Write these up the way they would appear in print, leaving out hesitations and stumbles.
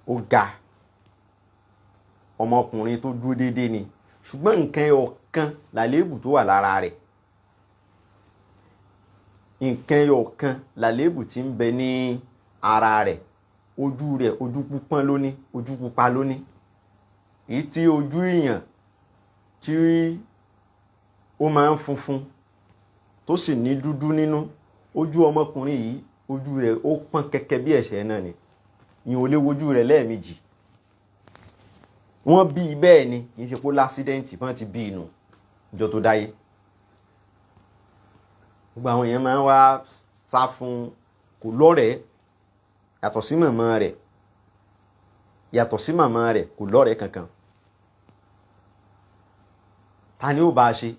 ó ga, ọmọkùnrin tó dúró déédéé ni, ṣùgbọ́n nǹkan ọ̀kan làléébù tó wà lára rẹ̀, nǹkan ọ̀kan làléébù tí ń bẹ ní ara rẹ̀. Ojú rẹ̀ ojú púpọ́n lóní, ojú pupa lóní, èyí tí ojú èèyàn tí ó máa ń funfun tó sì ní dúdú nínú. Ojú ọmọkùnrin yìí ojú rẹ̀ ó pọ́n kẹ́kẹ́ bí ẹ̀ṣẹ́ náà ni, ìyẹn ò lè wojú rẹ̀ lẹ́ẹ̀mejì. Wọ́n bí bẹ́ẹ̀ ni, kì í ṣe pé lásídẹ́ǹtì bọ́n ti bí inú ìjọ tó dáyé. Gbogbo àwọn èèyàn máa ń wá sá fún, kò lọ́rẹ̀ẹ́ yàtọ̀ sí màmá rẹ̀, yàtọ̀ sí màmá rẹ̀ kò lọ́rẹ̀ẹ́ kankan. Ta ni ó bá ṣe?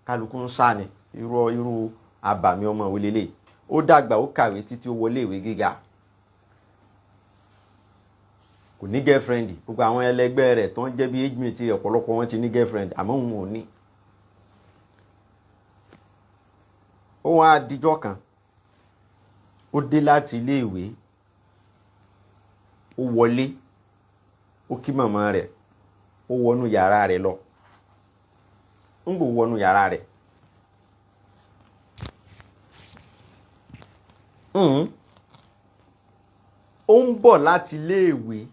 Kálukú ń sá ni, irú àbàmì ọmọ òwe lélẹ̀. Ó dàgbà, ó kàwé títí ó wọlé ìwé gíga, kò ní girlfriend. Gbogbo àwọn ẹlẹgbẹ́ rẹ̀ tó ń jẹ́ bí age mate rẹ̀ ọ̀pọ̀lọpọ̀ wọn ti ní girlfriend, àmọ́ òun ò ní. Ó wá dijọ́ kan, ó dé láti ilé ìwé, ó wọlé, ó kí màmá rẹ̀, ó wọnú yàrá rẹ̀ lọ. ń gbò wọnú yàrá rẹ̀, ó ń bọ̀ láti ilé ìwé.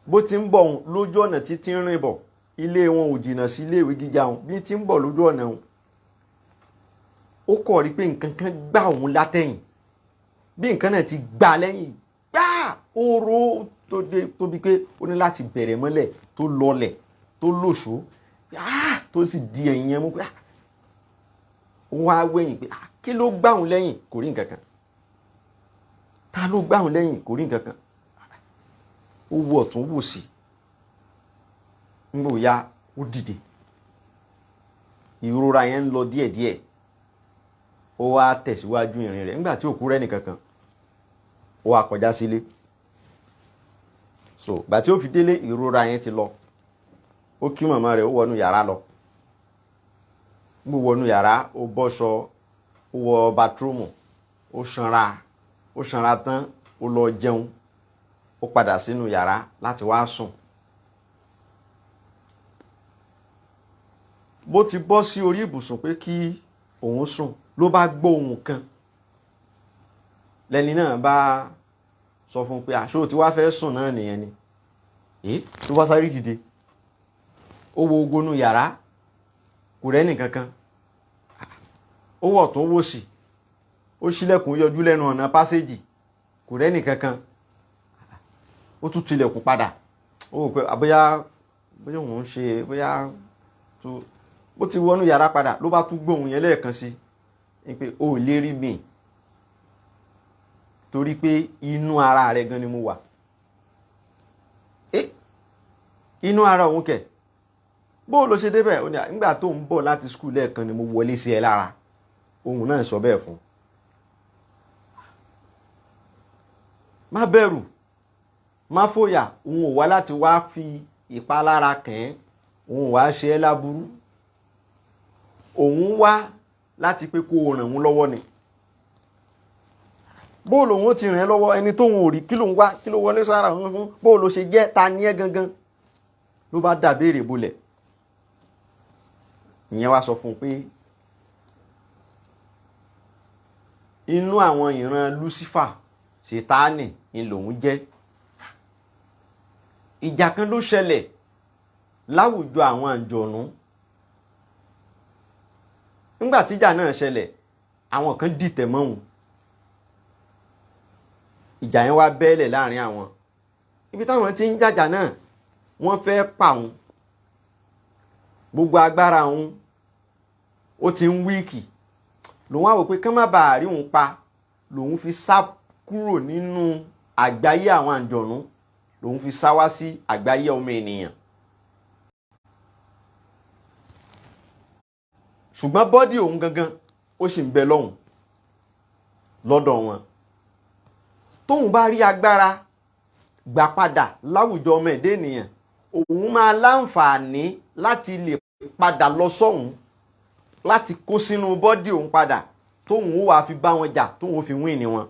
Bó ti ń bọ̀ lójú ọ̀nà títí ń rìn bọ̀, ilé wọn ò jìnnà sí ilé ìwé gíga wọn. Bí ti ń bọ̀ lójú ọ̀nà wọn, ó kọ̀ rí pé nǹkan kan gbá òun látẹ̀yìn. Bí nǹkan náà ti gbá lẹ́yìn, gbá oró tó bí pé ó ní láti bẹ̀rẹ̀ mọ́lẹ̀, tó lọlẹ̀, tó lòṣó, tó sì di ẹ̀yìn yẹn mú pé ó wá wẹ̀yìn pé kí ló gbá òun lẹ́yìn? Kò rí nǹkan kan. Ta ló gbá òun lẹ́yìn? Kò rí nǹkan kan. Ó wo ọ̀tún wò sí, nígbò ya ó dìde. Ìrora yẹn ń lọ díẹ̀díẹ̀, ó wá tẹ̀síwájú ìrìn rẹ̀. Nígbà tí òkú rẹ̀ nìkankan, ó wá kọjá sílé. So gbà tí ó fi délé, ìrora yẹn ti lọ. Ó kí màmá rẹ̀, ó wọnú yàrá lọ. Gbó wọnú yàrá, ó bọ́ṣọ, ó wọ bátírúmù, ó ṣanra tán, ó lọ jẹun, ó padà sínú yàrá láti wá sùn. Bó ti bọ́ sí orí ibùsùn pé kí òun sùn, ló bá gbọ́ ohùn kan. Lẹ́ni náà bá sọ fún pé àṣó tí wá fẹ́ sùn náà nìyẹn ni. Ló bá sáré dìde, ó wo ogonú yàrá, kò rẹ́nì kankan. Ó wọ̀ tún wò sí, ó ṣílẹ̀kùn yọjú lẹ́nu ọ̀nà pásẹ́jì, kò rẹ́nì kankan. Ó tún tilẹ̀kùn padà. Ó wò pé bóyá òun ń ṣe, bóyá tó. Bó ti wọnú yàrá padà, ló bá tún gbóhùn yẹn lẹ́ẹ̀kan sí, pé ó lè rí mi torí pé inú ara rẹ̀ gan ni mo wà. Inú ara òun kẹ̀, bó ló ṣe débẹ̀? Ó ní nígbà tó ń bọ̀ láti skul lẹ́ẹ̀kan ni mo wọlé sí ẹ lára. Ohun náà sọ bẹ́ẹ̀ fún. Má bẹ̀rù, má fòyà, òun ò wá láti wá fi ìpalára kàn ẹ́, òun wá ṣe ẹ́ láburú. Òun wá láti pé kó ràn òun lọ́wọ́ ni. Bó lòun ó ti ràn ẹ́ lọ́wọ́, ẹni tóun ò rí, kí lòun wá, kí ló wọlé sára òun fún? Bó ló ṣe jẹ́, ta ni ẹ́ gangan? Ló bá dà béèrè bolẹ̀. Ìyẹn wá sọ fún un pé inú àwọn ìran Lucifer, Sátánì ni lòun jẹ́. Ìjà kan ló ṣẹlẹ̀ láwùjọ àwọn àǹjọ̀nú. Nígbà tíjà náà ṣẹlẹ̀, àwọn kan dìtẹ̀ mọ́ òun. Ìjà yẹn wá bẹ́ẹ̀lẹ̀ láàrin àwọn. Ibi táwọn tí ń jàjà náà, wọ́n fẹ́ pa òun. Gbogbo agbára òun ó ti ń wíìkì. Lòun wá wò pé kán má bàa rí òun pa, lòun fi sá kúrò nínú àgbáyé àwọn àǹjọ̀nú, lòun fi sá wá sí àgbáyé ọmọ ènìyàn. Ṣùgbọ́n bọ́dì òun gangan ó sì ń bẹ lọ́dọ̀ wọn. Tóun bá rí agbára gbà padà láwùjọ ọmọ ẹ̀dá ènìyàn, òun máa láǹfààní láti lè padà lọ sọ́hun, láti kó sínú bọ́dì òun padà, tóun ó wá fi bá wọn jà, tóun ó fi wín ní wọn.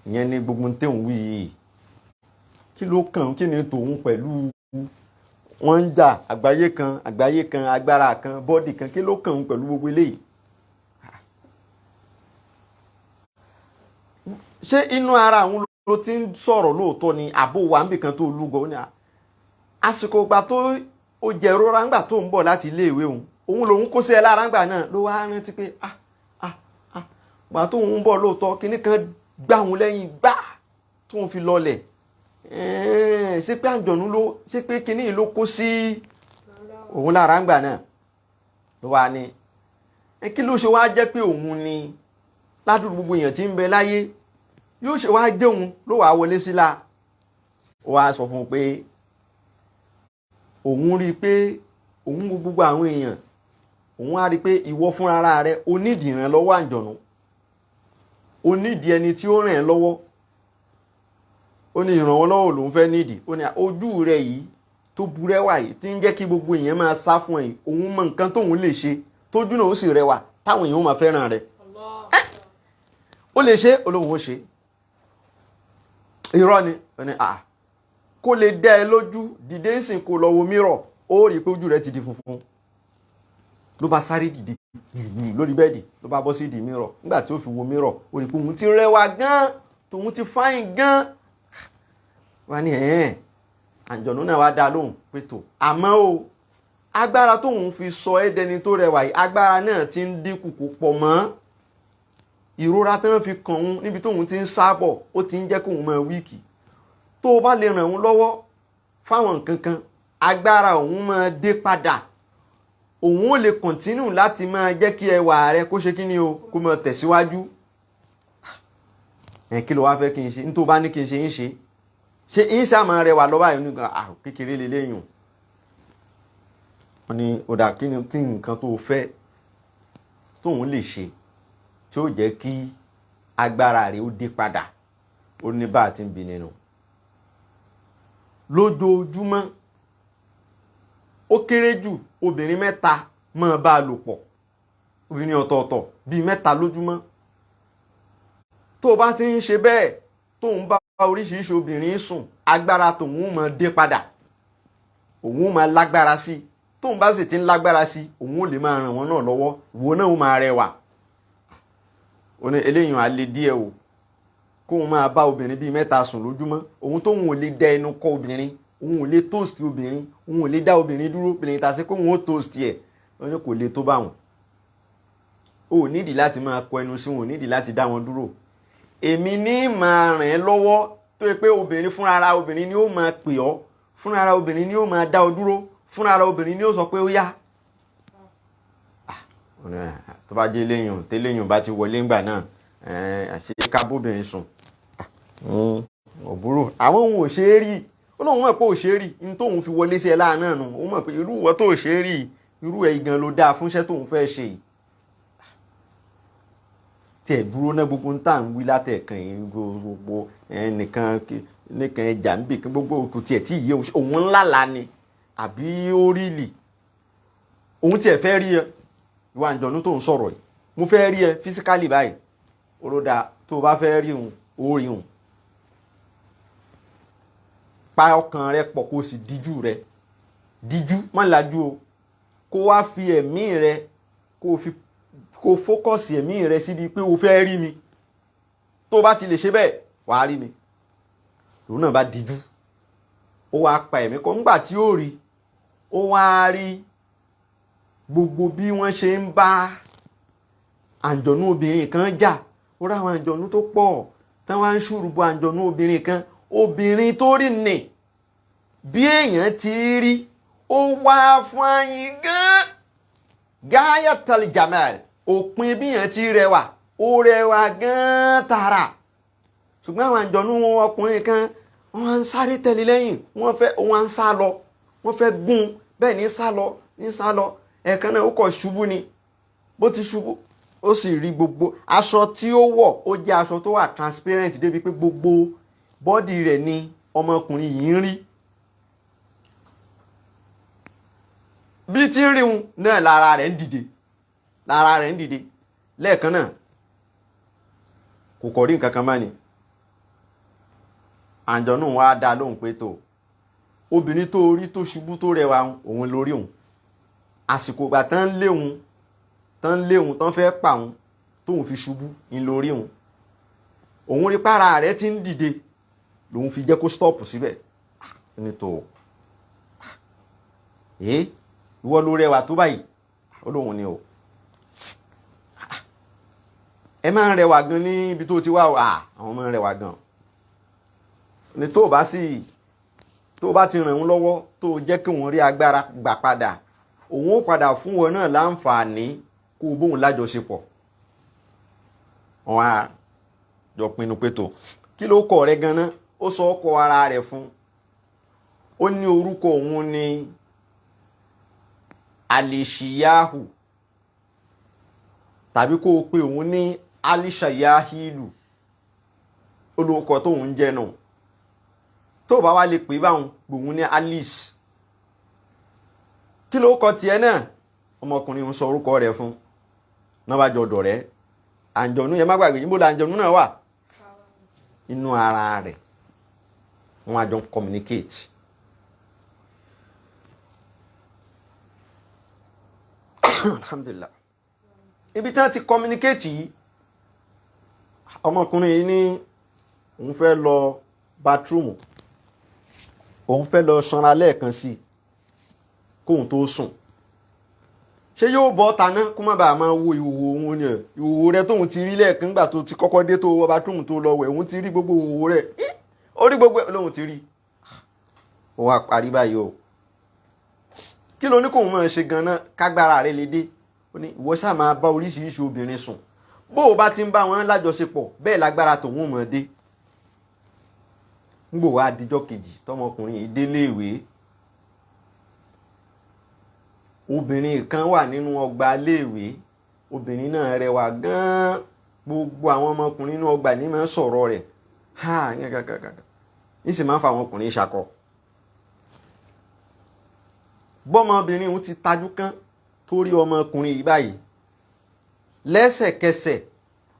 ìyẹn ni gbogbo ń tẹ̀hún wí yìí. Kí ló kàn, kí ni tòun pẹ̀lú wọ́n ń jà àgbáyé kan agbára kan bọ́dì kan, kí ló kàn pẹ̀lú gbogbo eléyìí? Ṣé inú ara àwọn ló ti ń sọ̀rọ̀ lóòótọ́ ni àbó wa níbì kan tó lúgọ ní àsìkò ìgbà tó ó jẹ rọra ńgbà tó ń bọ̀ láti iléèwé òun lòun kó sí ẹ lára ńgbà náà ló wá rántí pé gbà tó ń bọ̀ lóòótọ́ kinní kan gbá òun lẹ́yìn gbá tó ń fi lọlẹ̀ ṣé pé àǹjọ̀nú ló ṣé pé kinní yìí ló kó sí òun lára ńgbà náà ló wá ní kí ló ṣe wá jẹ́ pé òun ni ládùúgbò gbogbo èèyàn tí ń bẹ láyé yóò ṣe wá dé òun ló wàá wọlé síla. Ó wá sọ fún un pé òun rí i pé òun wo gbogbo àwọn èèyàn òun á rí i pé ìwọ fúnra rẹ o nídìí ìrànlọ́wọ́ àǹjọ̀nú, o nídìí ẹni tí ó ràn ẹ́ lọ́wọ́. Ó ní ìrànwọ́ lọ́wọ́ lòun fẹ́ nídìí. Ó ní ojú rẹ yìí tó burẹ́wà yìí tí ń jẹ́ kí gbogbo èèyàn máa sá fún ẹ, òun mọ nǹkan tóun lè ṣe tójú náà ó sì rẹwà táwọn èèyàn ó máa fẹ́ràn rẹ. Ó lè ṣe, olóhùn ó ṣe. Irọ́ ni. Ó ní kó lè dá ẹ lójú dìde ń sìn kó lọ wo mírọ̀ ó rí i pé ojú rẹ ti di funfun. Ló bá sáré dìde lórí bẹ́ẹ̀dì ló bá bọ́ sí ìdí mírọ̀. Nígbà tí ó fi wo mírọ̀ ó rí i pé òun ti rẹwà gan, tòun ti fáìn gan. Wá ní àǹjọ̀nú náà wá dá lóhùn pé tó àmọ́ o agbára tóun fi sọ ẹ́ dẹni tó rẹwà yìí agbára náà ti ń dínkù kò pọ̀ mọ́. Ìrora tí wọ́n fi kàn òun níbi tóun ti ń sábọ̀ ó ti ń jẹ́ kóun máa wíìkì. Tó o bá lè ràn òun lọ́wọ́ fáwọn nǹkan kan agbára òun máa dé padà, òun ò lè kọ̀ntínù láti máa jẹ́ kí ẹwà rẹ kó ṣe kí ni o kó máa tẹ̀síwájú. Kí ló wá fẹ́ kí n ṣe? Ní tó bá ní kí n ṣe ń ṣe ṣe ń ṣàmọ́ rẹwà lọ́wọ́ àyè nígbà kékeré lélẹ́yìn. Wọ́n ní ó dà kí nǹkan tó fẹ́ tóun lè ṣe tí ó jẹ́ kí agbára rẹ̀ ó dé padà. Ó ní bá a ti ń bi nínú. Lójoojúmọ́ ó kéré jù obìnrin 3 máa bá a lò pọ̀, obìnrin ọ̀tọ̀ọ̀tọ̀ bíi 3 lójúmọ́. Tó bá ti ń ṣe bẹ́ẹ̀ tóun bá oríṣiríṣi obìnrin sùn agbára tòun máa dé padà, òun máa lágbára sí. Tóun bá sì ti ń lágbára sí òun ò lè máa ràn wọ́n náà lọ́wọ́, ìwọ náà ó máa rẹwà. Ó ní eléyìí á le díẹ̀ o kóun máa bá obìnrin bíi 3 sùn lójúmọ́. Òun tóun ò lè dá ẹnu kọ obìnrin, òun ò lè toast obìnrin, òun ò lè dá obìnrin dúró obìnrin ta sí kóun ó toast ẹ̀. Ó ní kò lè tó bá wọn. O ò nídìí láti máa kọ ẹnu sí wọn, ò nídìí láti dá wọn dúró. Èmi ní máa ràn ẹ́ lọ́wọ́ tó yẹ pé obìnrin fúnra obìnrin ni ó máa pè ọ́, fúnra obìnrin ni ó máa dá ọ dúró, fúnra obìnrin ni ó sọ pé ó yá. Tó bá jẹ́ léyìn tẹ́léyìn bá ti wọlé ńgbà náà àṣẹ kábóbìnrin sùn òbúrò àwọn ohun ò ṣe é rí. Ó lóun mọ̀ pé ò ṣe é rí ní tóun fi wọlé sí ẹ láàánú nù. Ó mọ̀ pé irú ìwọ tó ò ṣe é rí irú ẹ̀ gan ló dáa fúnṣẹ́ tóun fẹ́ ṣe yìí. Tí ẹ̀ dúró náà gbogbo ń tà ń wí látẹ̀ẹ̀kan yìí gbogbo nìkan ẹja ń bè kí gbogbo kò tiẹ̀ tí ìyé òun ńlá la ni àbí ó rí lì. Òun tiẹ̀ fẹ́ rí ẹ ìwà àǹjọ̀nú tó ń sọ̀rọ̀ yìí, mo fẹ́ rí ẹ físíkálì báyìí. Olódà tó bá fẹ́ rí òun ó rí òun. Pa ọkàn rẹ pọ̀ kó sì díjú rẹ, díjú má lajú o, kó wá fi ẹ̀mí rẹ kó fókọ̀sì ẹ̀mí rẹ síbi pé o fẹ́ rí mi. Tó bá ti lè ṣe bẹ́ẹ̀ wàá rí mi. Òun náà bá díjú ó wá pa ẹ̀mí kan. Nígbà tí ó rí ó wá rí gbogbo bí wọ́n ṣe ń bá àǹjọ̀nú obìnrin kan jà. Ó rá àwọn àǹjọ̀nú tó pọ̀ tán wá ń ṣùrùbọ àǹjọ̀nú obìnrin kan. Obìnrin tó rí nì bí èèyàn ti rí ó wá fún ayin gan gayatal jamal, òpin bí èèyàn ti rẹwà ó rẹwà gan tààrà. Ṣùgbọ́n àwọn àǹjọ̀nú ọkùnrin kan wọ́n ń sáré tẹ̀lé lẹ́yìn, wọ́n ń sá lọ, wọ́n fẹ́ gún bẹ́ẹ̀ ní sá lọ ẹ̀ẹ̀kan náà ó kọ̀ ṣubú ni. Bó ti ṣubú ó sì rí gbogbo aṣọ tí ó wọ̀ ó jẹ́ aṣọ tó wà transparent débi pé gbogbo bọ́dì rẹ̀ ni ọmọkùnrin yìí ń rí. Bí tí ń rí un náà lára rẹ̀ ń dìde lẹ́ẹ̀kan náà kò kọ̀ rí nǹkan kan má ni. àǹjọ̀nú wa dá lóhùn pé tó obìnrin tó rí tó ṣubú tó rẹwà òun lórí òun àsìkò ìgbà tán lé òun tán fẹ́ pa òun tóun fi ṣubú ń lórí òun rí para rẹ̀ tí ń dìde lòun fi jẹ́ kó stọ́ọ̀pù síbẹ̀ ní tó ìwọ ló rẹwà tó báyìí ó lóhun ni o ẹ máa ń rẹwà gan ní ibi tó ti wá àwọn máa ń rẹwà gan ni tó bá ti ràn ń lọ́wọ́ tó jẹ́ kí wọ́n rí agbára gbà padà òun ó padà fún wọn náà láǹfààní kó o bóun lájọṣepọ̀ wọn á jọ pinnu pé tó kí ló kọ rẹ ganan ó sọ ọkọ ara rẹ̀ fún ó ní orúkọ òun ní alishiyahu tàbí kó o pe òun ní alishayahilu olóòkọ tóun jẹ́ náà tó bá wá lè pè báwọn gbòun ní alice kí ló kọ tiẹ̀ náà ọmọkùnrin ń sọ orúkọ rẹ̀ fún náà bá jọ dọ̀rẹ́ àǹjọ̀nú yẹn má gbàgbé níbo la àǹjọ̀nú náà wà inú ara rẹ̀ wọ́n á jọ communicate alhamdulillah ibi tí wọ́n ti communicate yìí ọmọkùnrin yìí ní òun fẹ́ lọ bathroom òun fẹ́ lọ ṣanra lẹ́ẹ̀kan sí kóhun tó sùn ṣé yóò bọ́ taná kó má bàa máa wo ìhòòhò òun ni ìhòòhò rẹ tóun ti rí lẹ́ẹ̀kan nígbà tó ti kọ́kọ́ dé tó wọ bathroom tó lọ wẹ̀ òun ti rí gbogbo ìhòòhò rẹ̀ ó rí gbogbo lóun ti rí ó wá parí báyìí o kí ló ní kóun máa ṣe ganan kágbára rẹ̀ lè dé ó ní ìwọ ṣáà máa bá oríṣiríṣi obìnrin sùn bó o bá ti ń bá wọn lájọṣepọ̀ bẹ́ẹ̀ lágbára tòun ò mọ̀ dé ngbò wá dijọ́ kejì tọmọkùnrin yìí délé ìwé obìnrin kan wà nínú ọgbà iléèwé obìnrin náà rẹwà gan-an gbogbo àwọn ọmọkùnrin nínú ọgbà ní máa ń sọ̀rọ̀ rẹ̀ ní sì máa ń fa àwọn ọkùnrin ṣakọ bọ́mọbìnrin òun ti tajú kán tó rí ọmọkùnrin yìí báyìí lẹ́sẹ̀kẹsẹ̀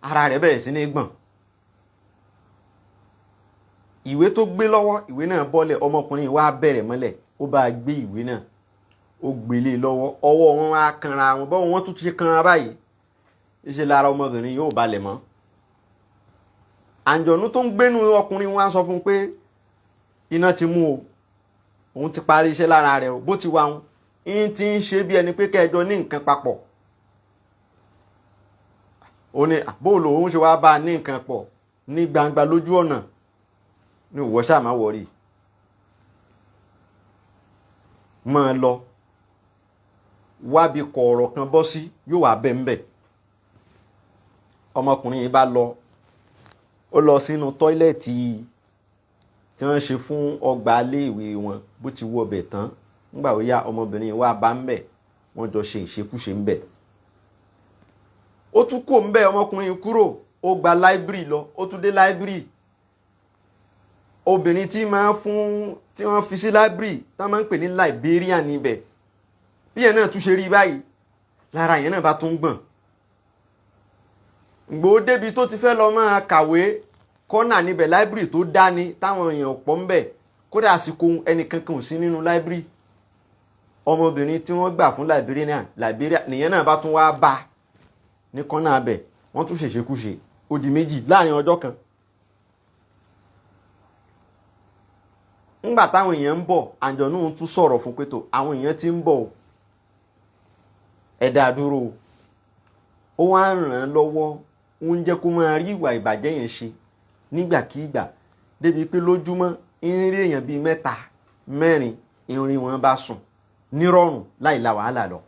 ara rẹ̀ bẹ̀rẹ̀ sí ní gbọ̀n ìwé tó gbé lọ́wọ́ ìwé náà bọ́lẹ̀ ọmọkùnrin wá bẹ̀rẹ̀ mọ́lẹ̀ ó bá gbé ìwé náà ó gbélé lọ́wọ́ ọwọ́ wọn wá kanra wọn bọ́wọ́ wọn tún ti kanra báyìí ìṣe lára ọmọbìnrin yóò balẹ̀ mọ́ àǹjọ̀nú tó ń gbénu ọkùnrin wọn á sọ fún un pé iná ti mú o òun ti parí iṣẹ́ lára rẹ̀ o bó ti wá wọn ń ti ń ṣe bí ẹni pé kẹjọ ní nǹkan papọ̀ ó ní bóòlù òun ṣe wá bá a ní nǹkan pọ̀ ní gbangba lójú ọ̀nà ní ìwọ ṣáà má wọrí máa lọ wábi kọ̀ọ̀rọ̀ kan bọ́ sí yóò wá bẹ́ ń bẹ̀ ọmọkùnrin yìí bá lọ ó lọ sínú tọ́ílẹ̀tì tí wọ́n ṣe fún ọgbà iléèwé wọn bó ti wọ ọbẹ̀ tán nígbà ó yá ọmọbìnrin wá bá ń bẹ̀ wọ́n jọ ṣe ìṣekúṣe ń bẹ̀ ó tún kò ń bẹ̀ ọmọkùnrin kúrò ó gba láìbírì lọ ó tún dé láìbírì obìnrin tí wọ́n fi sí láìbírì tí wọ́n máa ń pè ní librarian níbẹ̀ bí yẹn náà tún ṣe rí báyìí lára yẹn náà bá tún gbọ̀n gbòó débi tó ti fẹ́ lọ máa kàwé kọ́nà níbẹ̀ láìbírì tó dání táwọn èèyàn pọ̀ ń bẹ̀ kódà àsìkò ẹnìkankan ò sí nínú láìbírì ọmọbìnrin tí wọ́n gbà fún librarian nìyẹn náà bá tún wá bá ní kọ́nà abẹ̀ wọ́n tún ṣèṣekúṣe ó di méjì láàrin ọjọ́ kan ńgbà táwọn èèyàn ń bọ̀ àǹjọ̀nú tún sọ̀rọ̀ fún pé tó àwọn èèyàn ti ń bọ̀ ẹ dá dúró ó wá ń ràn án lọ́wọ́ ó ń jẹ́ kó máa rí ìwà ìbàjẹ́ yẹn ṣe nígbàkígbà débi pé lójúmọ́ ń rí èèyàn bíi 3 4 irin wọn bá sùn nírọ̀rùn láì la wàhálà lọ.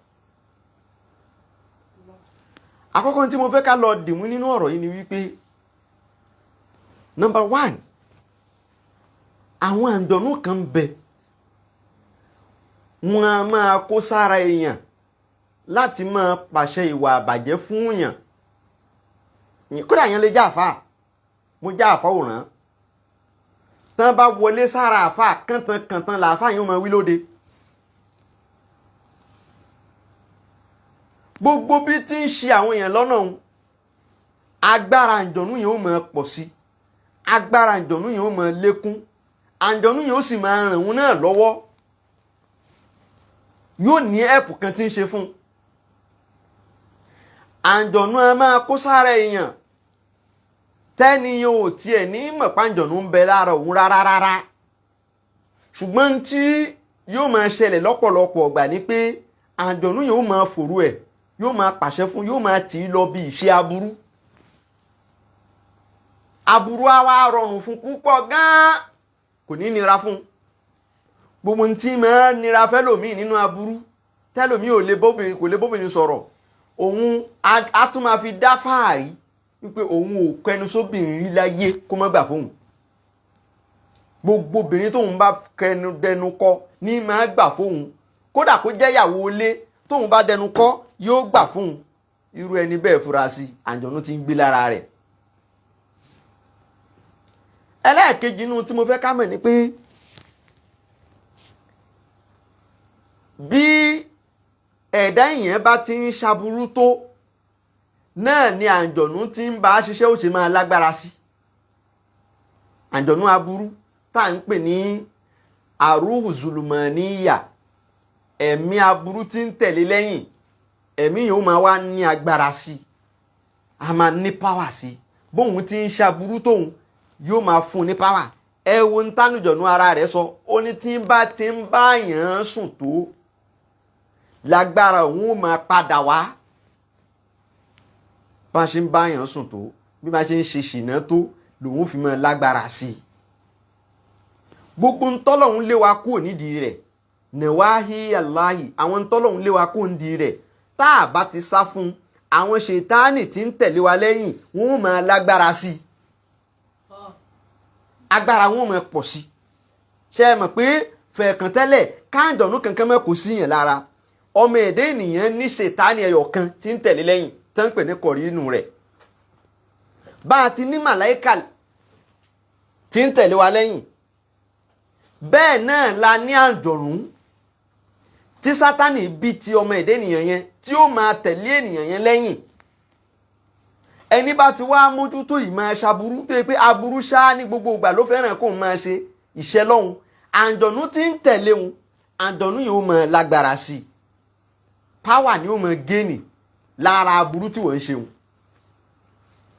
àkọ́kọ́ tí mo fẹ́ ká lọ dìmú nínú ọ̀rọ̀ yìí ni wípé number 1 àwọn àǹjọ̀nú kan bẹ wọn a máa kó sára èèyàn láti máa pàṣẹ ìwà àbàjẹ́ fún èèyàn kódà yẹn lè já àfáà mo já àfáà òràn tán bá wọlé sára àfáà kàntankàntan làáfáà yóò máa wí lóde gbogbo bí tí ń ṣe àwọn èèyàn lọ́nà òun agbára àǹjọ̀nú yẹn ó máa pọ̀ sí agbára àǹjọ̀nú yẹn ó máa lékún, àǹjọ̀nú yẹn ó sì máa ràn òun náà lọ́wọ́, yóò ní ẹ̀pù kan tí ń ṣe fún. àǹjọ̀nú a máa kó sára èèyàn tẹ́niyàn ò tiẹ̀ ní mọ̀ pàǹjọ̀nú ń bẹ lára òun rárá. ṣùgbọ́n tí yóò máa ṣẹlẹ̀ lọ́pọ̀lọpọ̀ ọgbà ni pé àǹjọ̀nú yóò máa fòrú ẹ̀, yóò máa pàṣẹ fún, yóò máa tì í lọ bí ìṣe aburú. aburú á wá rọrùn fún púpọ̀ gan-an, kò ní nira fún. gbogbo tí máa nira fẹ́lòmíì nínú aburú, tẹ́lòmíì kò lè bóbìnrin sọ̀rọ̀, òun á tún máa fi dá fáàrí wípé òun ò kẹnu sóbìnrin rí láyé kó má gbà fóun. gbogbo obìnrin tóun bá kẹnu dẹnu kọ ní máa gbà fóun, kódà kó jẹ́ ìyàwó ilé tóun bá dẹnu kọ yóò gbà fóun. irú ẹni bẹ́ẹ̀ fura sí àǹjọ̀nú tí ń gbé lára rẹ̀. ẹlẹ́ẹ̀kejì inú tí mo fẹ́ ká mọ̀ ni pé bí ẹ̀dá ìyẹn bá ti ń ṣaburú tó náà ni àǹjọ̀nú tí ń bá a ṣiṣẹ́ ó ṣe máa lágbára sí. àǹjọ̀nú aburú tá à ń pè ní àrùhù zulùmọ̀níyà, ẹ̀mí aburú tí ń tẹ̀lé lẹ́yìn, ẹ̀mí yìí ó máa wá ní agbára sí, a máa ní páwà sí. bóun ti ń ṣaburú tóun yóò máa fún un ní páwà. ẹ wo ń tánùjọ̀nú ara rẹ̀ sọ, ó ní tí ń bá yàn án sùn tó lágbára òun ó máa padà wá. bá ṣe ń bá yàn sùn tó, bí bá ṣe ń ṣe ṣìnà tó lòun fi máa lágbára sí i. gbogbo ń tọ́lọ́hún lé wa kúrò nídìí rẹ̀, nàwáhí aláhì, àwọn ń tọ́lọ́hún lé wa kúrò nídìí rẹ̀, tá a bá ti sá fún àwọn ṣètáànì tí ń tẹ̀lé wa lẹ́yìn, wọ́n ó máa lágbára sí i. agbára wọn ó máa pọ̀ sí i. ṣé ẹ mọ̀ pé fẹ̀ẹ̀kàn tẹ́lẹ̀ káàjọ̀nú kankan mọ́ kò sí yàn lára. ọmọ ẹ̀dá ènìyàn ní ṣètáànì ẹyọ kan tí ń tẹ̀lé lẹ́yìn tí ń pè ní kọ̀rí inú rẹ̀. bá a ti ní màláíkà tí ń tẹ̀lé wa lẹ́yìn, bẹ́ẹ̀ náà la ní àǹjọ̀nú tí sátánì bí ti ọmọ ẹ̀dá ènìyàn yẹn tí ó máa tẹ̀lé ènìyàn yẹn lẹ́yìn. ẹni bá ti wá mójútó ìmọ̀ ṣaburú tó yẹ pé aburú ṣáá ní gbogbo ìgbà ló fẹ́ràn kó máa ṣe ìṣẹ́ lọ́hùn, àǹjọ̀nú tí ń tẹ̀lé òun, àǹjọ̀nú yìí ó máa lágbára sí i. páwà ni ó máa géènì lára aburú tí wọ́n ń ṣeun.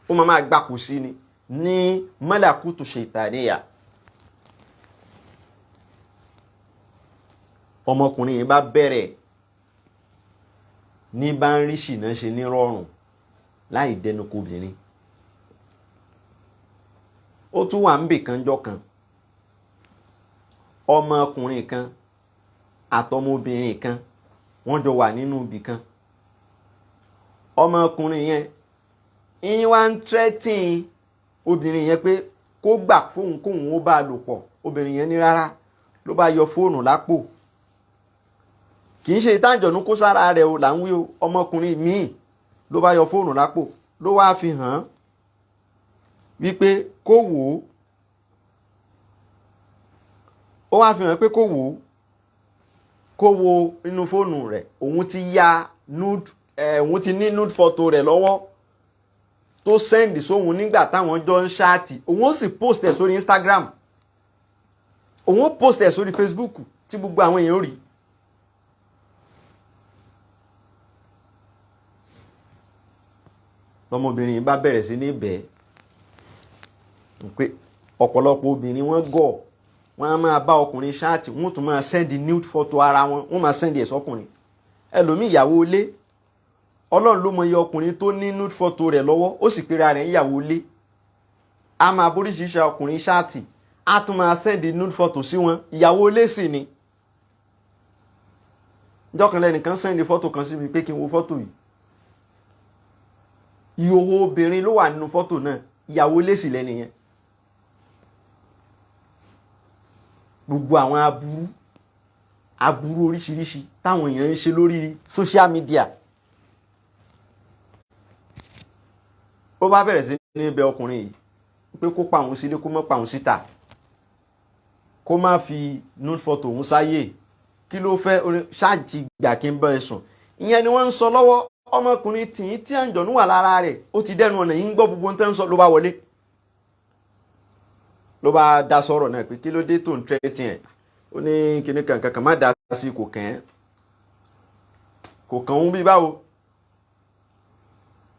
ó máa gbapò sí ni ní mọ́làkútù ṣètàníyà. ọmọkùnrin yìí bá bẹ̀rẹ̀ ní bá ń rí ṣìnà ṣe ní rọrùn láì dẹnukò obìnrin. ó tún wà ń bì kan jọ́ kan, ọmọkùnrin kan àtọmọbìnrin kan wọ́n jọ wà nínú ibì kan. ọmọkùnrin yẹn ìyẹn wá ń tẹ́tìn obìnrin yẹn pé kó gbà fóun kóun ó bá a lò pọ̀. obìnrin yẹn ní rárá, ló bá yọ fóònù lápò. kì í ṣe ìtàǹjọ̀nú kó sára rẹ̀ o là ń wí o, ọmọkùnrin míì ló bá yọ fóònù lápò, ló wá fi hàn án wípé kó wò ó. ó wá fi hàn pé kó wò ó, kó wo inú fóònù rẹ̀, òun ti ya nude, òun ti ní nude photo rẹ̀ lọ́wọ́ tó sẹ́ndì sóhun nígbà táwọn jọ ń ṣáàtì. òun ó sì post ẹ̀ sórí Instagram, òun ó post ẹ̀ sórí Facebook tí gbogbo àwọn èèyàn rí. lọmọbìnrin bá bẹ̀rẹ̀ sí ní bẹ́ẹ̀ pé ọ̀pọ̀lọpọ̀ obìnrin wọ́n gọ̀, wọ́n á máa bá ọkùnrin ṣáàtì, wọ́n tún máa sẹ́ndì nude photo ara wọn, wọ́n máa sẹ́ndì ẹ̀ sọ́kùnrin. ẹlòmíì ìyàwó ilé, ọlọ́run ló mọ iye ọkùnrin tó ní nude photo rẹ̀ lọ́wọ́, ó sì pera rẹ̀ ìyàwó ilé. a máa bóríṣiríṣi ọkùnrin ṣáàtì, a tún máa sẹ́ndì nude photo sí wọn, ìyàwó ilé sì ni. ìjọkàn lẹ́nìkan sẹ́ndì fọ́tò kan sí mi pé kí n wo fọ́tò yìí. ìhòòhò obìnrin ló wà nínú fọ́tò náà, ìyàwó ilé sì lẹ́ni yẹn. gbogbo àwọn aburú oríṣiríṣi táwọn èèyàn ń ṣe lórí social media. ó bá bẹ̀rẹ̀ sí ní bẹ̀ ọkùnrin yìí pé kó pa òun sílé, kó má pa òun síta, kó má fi nude photo òun sáyé. kí ló fẹ́? ṣáàjì gbà kí n bá ẹ sùn. ìyẹn ni wọ́n ń sọ lọ́wọ́. ọmọkùnrin tí àǹjọ̀nú wà lára rẹ̀ ó ti dẹnu ọ̀nà yìí ń gbọ́ gbogbo ohun tó ń sọ, ló bá wọlé. ló bá dá sọ̀rọ̀ náà pé kí ló dé tó ń tẹ́tí ẹ̀ ó ní kíní kankan má dá sí kò kàn ń bí báwo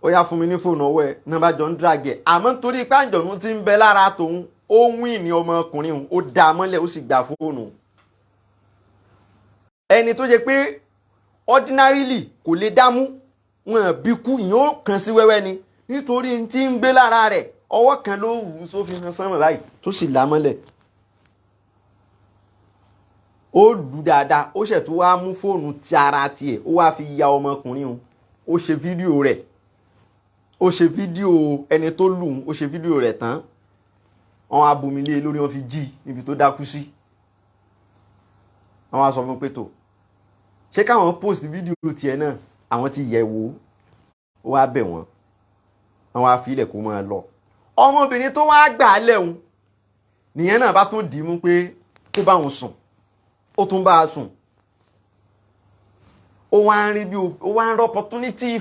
ó yá fún mi ní fóònù ọwọ́ ẹ̀ náà bá jọ ń dàgẹ̀ àmọ́ nítorí pé àǹjọ̀nú ti ń bẹ lára tòun ó wín ní ọmọkùnrin òun ó dá a mọ́lẹ̀ ó sì gba fóònù ẹni tó jẹ pé ordinarily kò lè dámú wọn bí kú ìyẹn ó kàn sí wẹ́wẹ́ ni nítorí tí ń gbé lára rẹ̀ ọwọ́ kan ló wù sófin hàn sánmọ̀ báyìí tó sì là mọ́lẹ̀ ó lù dáadáa ó ṣẹ̀ tó wá mú fóònù ti ara tiẹ̀ ó wá fi ya ọmọkùnrin òun ó ṣe fídíò rẹ̀ ó ṣe fídíò ẹni tó lù ú ó ṣe fídíò rẹ̀ tán wọn abomilé lórí wọn fi jí níbi tó dákú sí àwọn aṣọ fún pétò ṣé káwọn post fídíò tiẹ̀ náà àwọn ti yẹ̀ wò ó wá bẹ̀ wọ́n àwọn afilẹ̀ kó máa lọ ọmọbìnrin tó wá gbà á lẹ́hùn nìyẹn náà bá tún dì í mú pé kó bá wọn sùn ó tún bá a sùn ó wá ń rí bí ó wá ń rí opportunity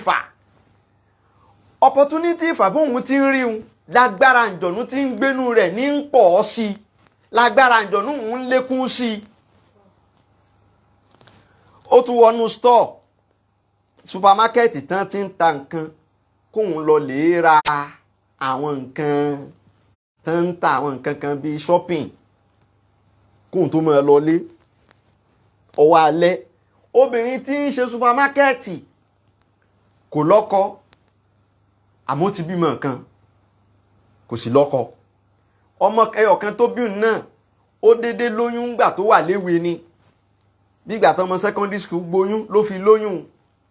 ìfà bóun ti ń rí un lágbára àǹjọ̀nú tí ń gbénú rẹ̀ ní ń pọ̀ sí i lágbára àǹjọ̀nú ń lékún sí i ó tún wọnú store supermarket tán ti ń ta nǹkan kóun lọ lè ra àwọn nǹkan tán ń ta àwọn nǹkan kan bíi shopping kóun tó máa lọ lé ọwọ́ alẹ́ obìnrin tí ń ṣe supermarket kò lọ́kọ àmọ́ ti bímọ nǹkan kò sí lọ́kọ ọmọ ẹyọkan tó bí náà ó dédé lóyún gbà tó wà léwe ni bí ìgbà tó ọmọ secondary school gbóyún ló fi lóyún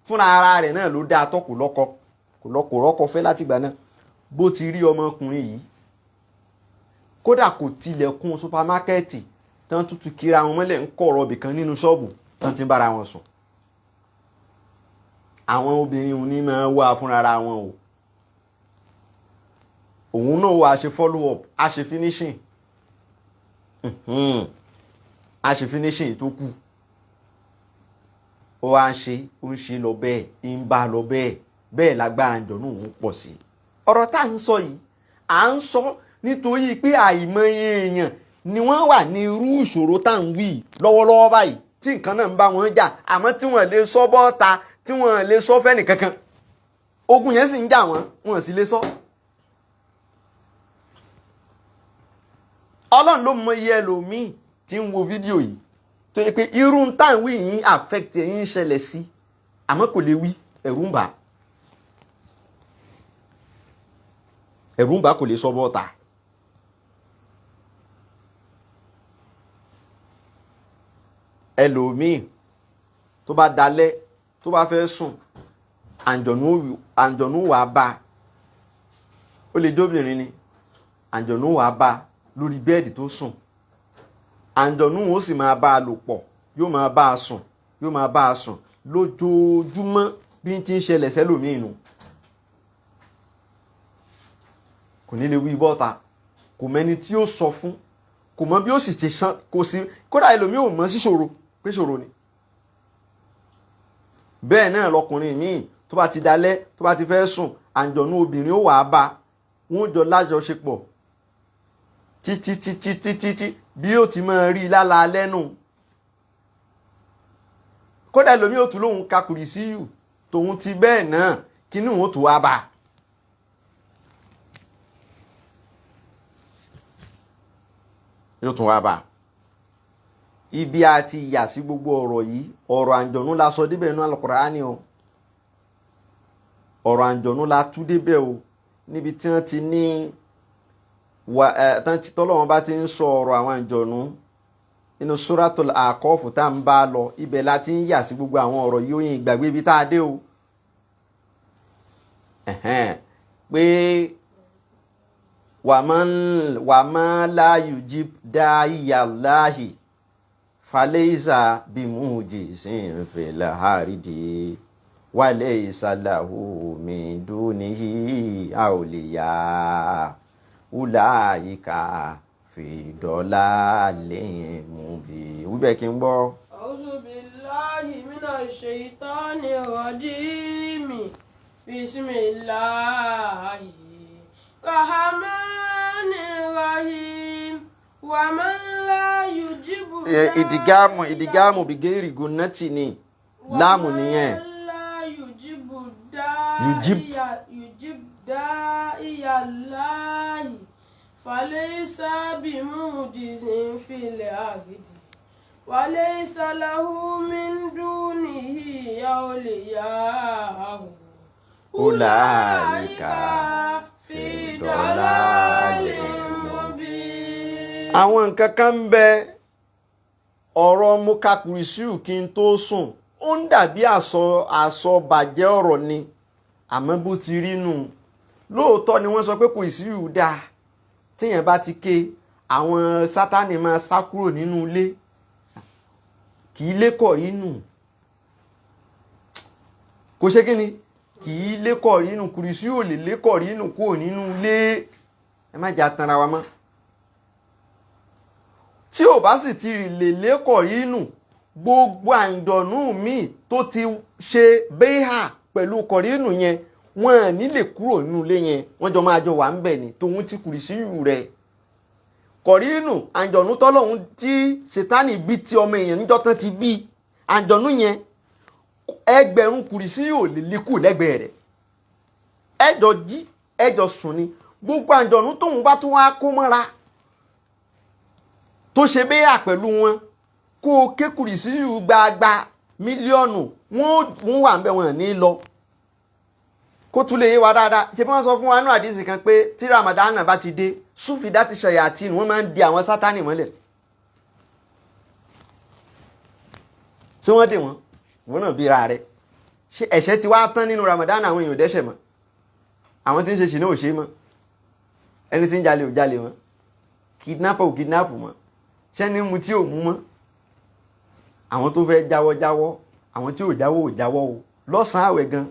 fúnra ara rẹ̀ náà ló dáa tó kò rọ́kọ fẹ́ láti gbà náà bó ti rí ọmọkùnrin yìí kódà kò tilẹ̀kùn supermarket tán tútù kíra wọn mọ́lẹ̀ ń kọ̀ rọ̀bì kan nínú ṣọ́ọ̀bù tán ti ń bára wọn sùn àwọn obìnrin òní máa wá fúnra ara wọn o òun náà wà á ṣe follow up á ṣe finishing á ṣe finishing tó kù ó wá ń ṣe lọ bẹ́ẹ̀ ń bá lọ bẹ́ẹ̀ lágbára àǹjọ̀nú òun pọ̀ sí i ọ̀rọ̀ tá à ń sọ yìí à ń sọ nítorí pé àìmọye èèyàn ni wọ́n wà ní irú ìṣòro tá à ń wí lọ́wọ́lọ́wọ́ báyìí tí nǹkan náà ń bá wọn jà àmọ́ tí wọ́n lè sọ bọ́ta tí wọ́n lè sọ fẹ́ni kankan ogun yẹn sì ń jà wọ́n sì lè sọ. ọlọ́run ló mọ iye ẹlòmíì tí ń wo fídíò yìí tó yẹ pé irú tá à ń wí yìí affect ẹ̀yìn ń ṣẹlẹ̀ sí àmọ́ kò lè wí ẹ̀rù ń bà kò lè sọ bọ́ta. ẹlòmíì tó bá dalẹ̀ tó bá fẹ́ sùn àǹjọ̀nú wà bá ó lè jóbìnrin ni àǹjọ̀nú wà bá lórí bẹ́ẹ̀dì tó sùn àǹjọ̀nú ó sì máa bá a lò pọ̀ yóò máa bá a sùn lójoojúmọ́ bí n ti ń ṣẹlẹ̀ sẹ́lòmíì nù kò ní lè wí bọ́ta kò mẹ́ni tí ó sọ fún kò mọ bí ó sì ti san kò sí kódà ẹlòmíì ò mọ̀ sí ṣòro pé ṣòro ni bẹ́ẹ̀ náà lọkùnrin míì tó bá ti dalẹ̀ tó bá ti fẹ́ sùn àǹjọ̀nú obìnrin ó wà á bá wọn jọ lájọṣepọ̀ títí bí ó ti máa rí lálá lẹ́nu kódà ẹlòmíì ó tún lóhun kakùrì sí yù tòun ti bẹ́ẹ̀ náà kínú òun tó wá bá yóò tún wá bá ibi àti ìyà sí gbogbo ọ̀rọ̀ yìí ọ̀rọ̀ àǹjọ̀nú la sọ débẹ̀ nínú Al-Qur'ani o ọ̀rọ̀ àǹjọ̀nú la tú débẹ̀ o níbi tí wọ́n ti ní tọ́lọ́wọ́n bá ti ń sọ ọ̀rọ̀ àwọn àǹjọ̀nú inú Suratul Aqaf tá ń bá lọ ibẹ̀ la ti ń yà sí gbogbo àwọn ọ̀rọ̀ yìí ó yìn ìgbàgbé ibi tá a dé o pé wàmọ́ láàyù jí dáìyà láàhì falẹ́ìsà bí mújì sí ìfẹ̀lẹ̀ àrídì wàlẹ̀ ìsàlàhù mi dúníhì àòlìyà wùláyíká fìdọ́lá lẹ́yìn mú bí wíbẹ̀ kí n gbọ́. A'udhu billahi minash shaitanir rajim. Bismillahi rahmanir rahim. ومن لا يجب ìdìgámù bìgẹ́rì gùnàtì ni láàmù nìyẹn. ومن لا يجب داعي الله فليس بمعجز في الأرض وليس له من دونه أولياء أولئك في ضلال مبين. àwọn nǹkan kan ń bẹ ọ̀rọ̀ mo ka kùrìsíù kí n tó sùn ó ń dàbí àsọbàjẹ́ ọ̀rọ̀ ni àmọ́ bó ti rí nù. lóòótọ́ ni wọ́n sọ pé kùrìsíù dáa tíyẹn bá ti ké àwọn sátánì máa sá kúrò nínú ilé kì í lékọ̀ inú kò ṣe kí ni kì í lékọ̀ inú kùrìsíù ò lè lékọ̀ inú kúrò nínú ilé. ẹ má jà tanra wa mọ́. tí ò bá sì ti lè lékọ̀ inú gbogbo àǹjọ̀nú míì tó ti ṣe béhà pẹ̀lú kọ̀rínù yẹn wọ́n à ní lè kúrò nínú ilé yẹn wọ́n jọ máa jọ wà ń bẹ̀ ni tòun ti kùrìsíù rẹ̀. kọ̀rínù àǹjọ̀nú tọ́lọ́hún tí sátánì bí ti ọmọ èèyàn níjọ́ tán ti bí àǹjọ̀nú yẹn ẹgbẹ̀rún kùrìsíù ò lè lékù lẹ́gbẹ̀ẹ́ rẹ̀. ẹjọ́ jí ẹjọ́ sùn ni gbogbo àǹjọ̀nú tóun bá tún wá kó mọ́ra tó ṣe béyà pẹ̀lú wọn kó o ké kùrìsíù gbagba mílíọ̀nù wọ́n wà ń bẹ̀ wọ́n ní lọ. kó tún lè yé wa dáadáa ṣe bí wọ́n sọ fún wa nínú àdìsí kan pé tí Ramadan bá ti dé súfìdá ti ṣàyàtì wọ́n máa ń di àwọn sátánì mọ́lẹ̀. ṣé wọ́n dè wọ́n wọ́n náà bíra rẹ̀ ṣé ẹ̀ṣẹ̀ ti wá tán nínú Ramadan àwọn èèyàn dẹ́ṣẹ̀ mọ́ àwọn tí ń ṣe ṣìnà ò ṣe mọ́ ẹni tí ń jalè ò jalè mọ́ kidnapper ò kidnap mọ́ ṣẹ́ni mu tí ò mú mọ́ àwọn tó fẹ́ jáwọ́ àwọn tí ò jáwọ́ o lọ́sàn-án àwẹ̀ gan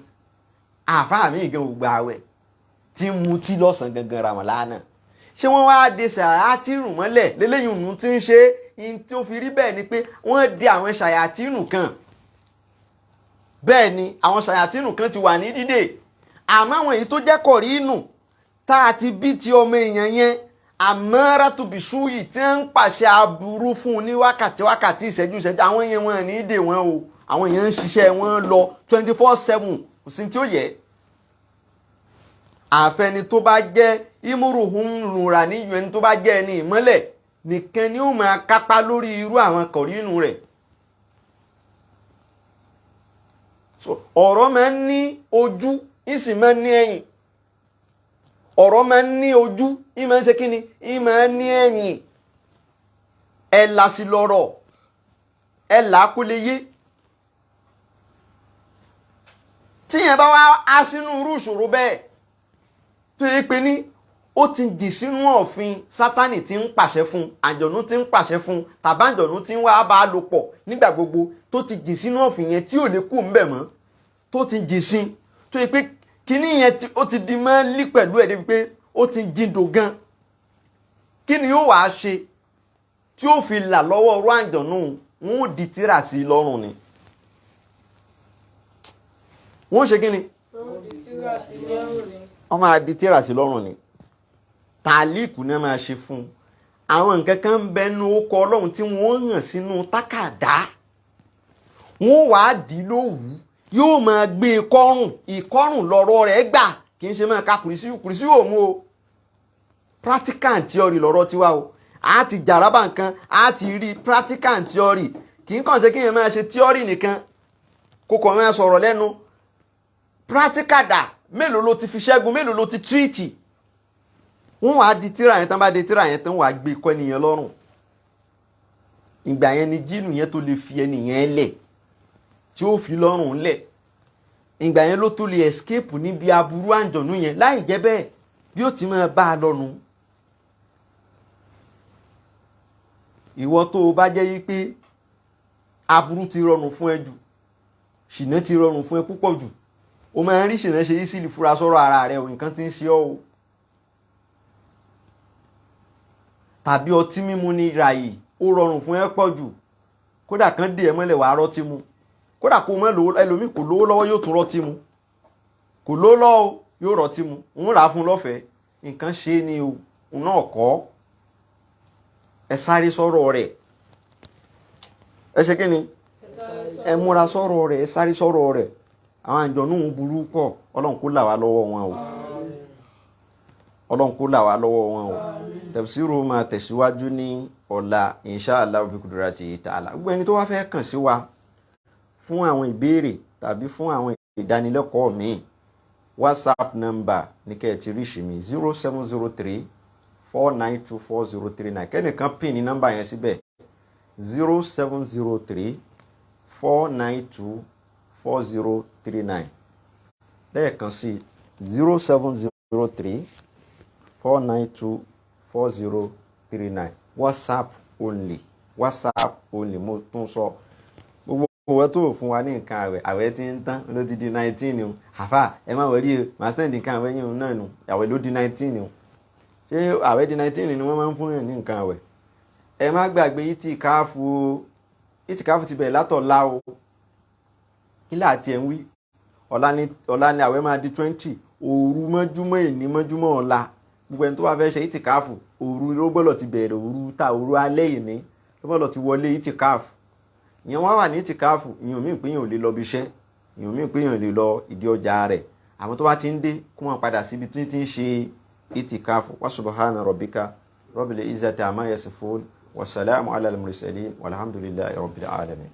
àfáà mi gan ò gba àwẹ̀ tí ń mu tí lọ́sàn-án gangan Ramadana ṣé wọ́n wá de ṣàyàtìrù mọ́lẹ̀ lélẹ́yìn òun tí ń ṣe in tí ó fi rí bẹ́ẹ̀ ni pé wọ́n de àwọn ṣàyàtìrù kan bẹ́ẹ̀ ni àwọn ṣàyàtìrù kan ti wà ní dídè àmọ́ àwọn èyí tó jẹ́ kọ̀rínù tá a ti bí ti ọmọ èèyàn yẹn àmọ́ràtúbìṣú yìí tí ń pàṣẹ aburú fún un ní wákàtí ìṣẹ́jú àwọn yẹn wọn ní dè wọn o àwọn yẹn ń ṣiṣẹ́ wọn lọ 24/7 kò sí tí ó yẹ. àfẹni tó bá jẹ́ ìmúrùhún lùrà níyù ẹni tó bá jẹ́ ẹni ìmọ́lẹ̀ nìkan ni ó máa kápá lórí irú àwọn kọ̀rínù rẹ̀. ọ̀rọ̀ máa ń ní ojú ìsìn máa ń ní ẹ̀yìn ọ̀rọ̀ máa ń ní ojú ìmọ̀ ń ṣe kí ni ìmọ̀ ń ní ẹ̀yìn ẹ̀là sí lọ́rọ̀ ẹ̀là kó lè yé. tíyẹn bá wá á sínú irú ìṣòro bẹ́ẹ̀ tó yẹ pé ní ó ti dì sínú ọ̀fin sátánì tí ń pàṣẹ fún àjọ̀nú tí ń pàṣẹ fún tàbí àjọ̀nú tí ń wá bá a lò pọ̀ nígbà gbogbo tó ti dì sínú ọ̀fin yẹn tí ò lè kú ńbẹ̀ mọ́ tó ti dì sí tó yẹ pé kíní yẹn ó ti di máa ń lí pẹ̀lú ẹ̀ débi pé ó ti jíndò gan. kí ni yóò wá ṣe tí ó fi là lọ́wọ́ ọ̀rọ̀ àjọ̀nú wọn ò di tírà sí i lọ́rùn ni. wọ́n ṣe kí ni wọ́n máa di tírà sí i lọ́rùn ni. tàlíkù náà máa ṣe fún un. àwọn nǹkan kan ń bẹnu ọkọ̀ ọlọ́run tí wọ́n hàn sínú tákàdá wọ́n wàá dì í lówù yóò máa gbé ìkọrùn lọ́rọ̀ rẹ̀ gbà kì í ṣe máa ka kùrìsí òmu o. practical and theory lọ́rọ̀ tiwa o a ti jàrábà nǹkan a ti rí practical and theory kì í kàn ṣe kí èèyàn máa ṣe theory nìkan kó kàn máa sọ̀rọ̀ lẹ́nu practical dà mélòó ló ti fi ṣẹ́gun mélòó ló ti tírìtì. wọ́n wàá di tíra yẹn tán bá di tíra yẹn tán wàá gbé kọ́ ẹnìyẹn lọ́rùn. ìgbà yẹn ni jíìnù yẹn tó lè fi ẹnìyẹn lẹ̀ tí ó fi lọ́rùn lẹ̀. ìgbà yẹn ló tó lè escape níbi aburú àǹjọ̀nú yẹn láì jẹ́ bẹ́ẹ̀ bí ó ti máa bá a lọ́nu. ìwọ tó o bá jẹ́ yí pé aburú ti rọrùn fún ẹ jù ṣìnà ti rọrùn fún ẹ púpọ̀ jù o máa ń rí ṣìnà ṣe yí sílì fura sọ́rọ̀ ara rẹ o nǹkan ti ń ṣe ọ́ o. tàbí ọtí mímu ní ràyè ó rọrùn fún ẹ pọ̀ jù kódà kan dé ẹ mọ́lẹ̀ wàá rọ́tí mu kódà kó mọ́ lówó ẹlòmíì kò lówó lọ́wọ́ yóò tún rọ́tí mu kò lówó lọ́wọ́ yóò rọ́tí mu ń rà á fún lọ́fẹ̀ẹ́ nǹkan ṣe é ni o náà kọ́ ẹ sáré sọ̀rọ̀ rẹ̀, ẹ ṣe kí ni ẹ múra sọ̀rọ̀ rẹ̀, ẹ sáré sọ̀rọ̀ rẹ̀. àwọn àǹjọ̀nú burú pọ̀, ọlọ́run kó là wá lọ́wọ́ wọn o, ọlọ́run kó là wá lọ́wọ́ wọn o. tafsiru máa tẹ̀síwájú ní ọ̀la inshallah bi qudrati ta'ala. gbogbo ẹni tó wá fẹ́ kàn sí wa fún àwọn ìbéèrè tàbí fún àwọn ìdánilẹ́kọ̀ọ́ míì, WhatsApp number ní kẹ́ ẹ ti ríṣì mi 0703 4924039. kẹ́nìkan pin ní nọ́mbà yẹn síbẹ̀ 0703 4924039. lẹ́ẹ̀kan sí 0703 4924039. WhatsApp only, WhatsApp only. mo tún sọ gbogbo owó tó fún wa ní nǹkan àwẹ̀, àwẹ̀ tí ń tán ló ti di 19 o. àfà ẹ má wọlé o, màá sẹ́ndì nǹkan àwẹ̀ yín náà nù, àwẹ̀ ló di 19 o. ṣé àwẹ̀ di 19 ni wọ́n máa ń fún yàn ní nǹkan àwẹ̀? ẹ má gbàgbé ìtìkáfù ti bẹ̀rẹ̀ látọ̀la o. ilé àti ẹ̀ ń wí ọ̀la ni àwẹ̀ máa di 20, òru mọ́júmọ́ èní mọ́júmọ́ ọ̀la. gbogbo ẹni tó bá fẹ́ ṣe ìtìkáfù òru ló gbọ́dọ̀ ti bẹ̀rẹ̀, òru alẹ́ ìní ló gbọ́dọ̀ ti wọlé ìtìkáfù. ìyẹn wá wà ní ìtìkáfù, ìyẹn òmíì pé èèyàn ò lè lọ bí iṣẹ́, ìyẹn òmíì pé èèyàn ò lè lọ ìdí ọjà rẹ̀. àwọn tó bá ti ń dé kó wọn padà síbi tí ń ṣe ìtìkáfù. wa subhana rabbika rabbil izzati amma yasifun wa salamun ala al mursalin walhamdulillahi rabbil alamin.